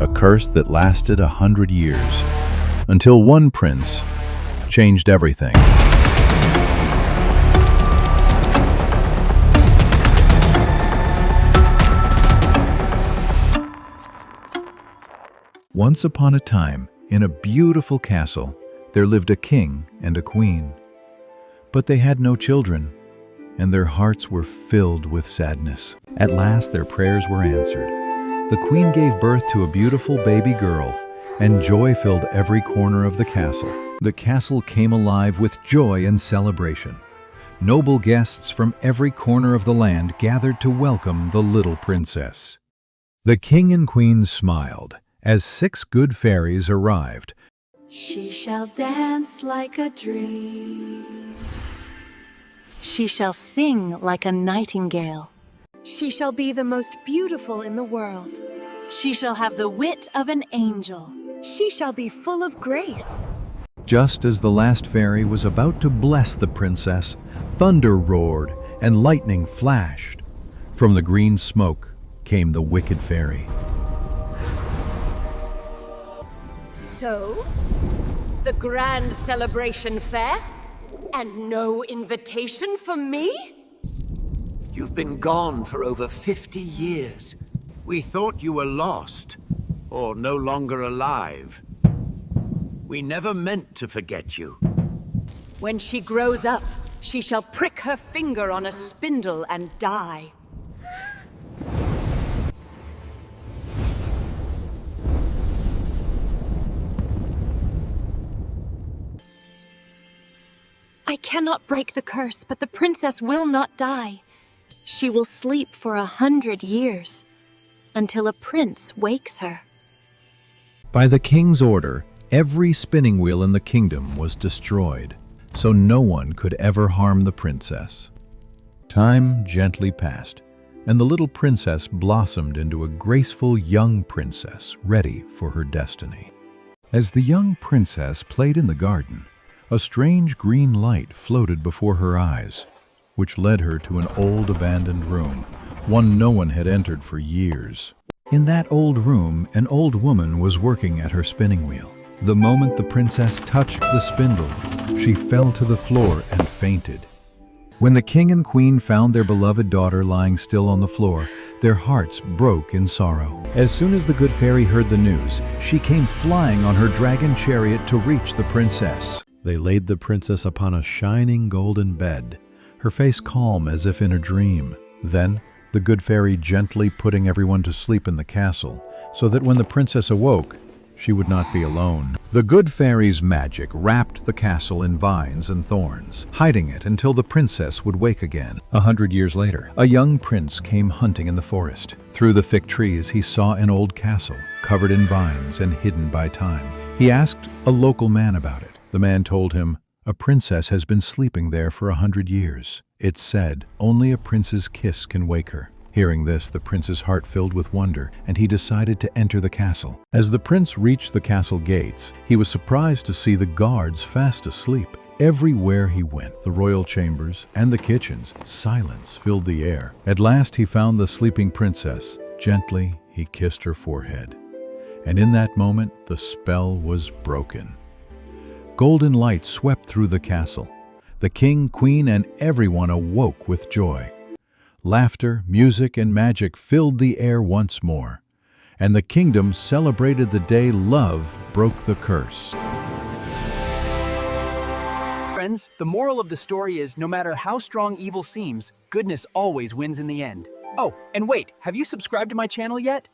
a curse that lasted 100 years, until one prince changed everything. Once upon a time, in a beautiful castle, there lived a king and a queen. But they had no children, and their hearts were filled with sadness. At last their prayers were answered. The queen gave birth to a beautiful baby girl, and joy filled every corner of the castle. The castle came alive with joy and celebration. Noble guests from every corner of the land gathered to welcome the little princess. The king and queen smiled as 6 good fairies arrived. She shall dance like a dream. She shall sing like a nightingale. She shall be the most beautiful in the world. She shall have the wit of an angel. She shall be full of grace. Just as the last fairy was about to bless the princess, thunder roared and lightning flashed. From the green smoke came the wicked fairy. So, the grand celebration fair? And no invitation for me? You've been gone for over 50 years. We thought you were lost, or no longer alive. We never meant to forget you. When she grows up, she shall prick her finger on a spindle and die. I cannot break the curse, but the princess will not die. She will sleep for 100 years, until a prince wakes her. By the king's order, every spinning wheel in the kingdom was destroyed, so no one could ever harm the princess. Time gently passed, and the little princess blossomed into a graceful young princess ready for her destiny. As the young princess played in the garden, a strange green light floated before her eyes, which led her to an old abandoned room, one no one had entered for years. In that old room, an old woman was working at her spinning wheel. The moment the princess touched the spindle, she fell to the floor and fainted. When the king and queen found their beloved daughter lying still on the floor, their hearts broke in sorrow. As soon as the good fairy heard the news, she came flying on her dragon chariot to reach the princess. They laid the princess upon a shining golden bed, her face calm as if in a dream. Then, the good fairy gently putting everyone to sleep in the castle, so that when the princess awoke, she would not be alone. The good fairy's magic wrapped the castle in vines and thorns, hiding it until the princess would wake again. 100 years later, a young prince came hunting in the forest. Through the thick trees, he saw an old castle, covered in vines and hidden by time. He asked a local man about it. The man told him, "A princess has been sleeping there for 100 years. It's said only a prince's kiss can wake her." Hearing this, the prince's heart filled with wonder, and he decided to enter the castle. As the prince reached the castle gates, he was surprised to see the guards fast asleep. Everywhere he went, the royal chambers and the kitchens, silence filled the air. At last he found the sleeping princess. Gently, he kissed her forehead. And in that moment, the spell was broken. Golden light swept through the castle. The king, queen, and everyone awoke with joy. Laughter, music, and magic filled the air once more, and the kingdom celebrated the day love broke the curse. Friends, the moral of the story is no matter how strong evil seems, goodness always wins in the end. Oh, and wait, have you subscribed to my channel yet?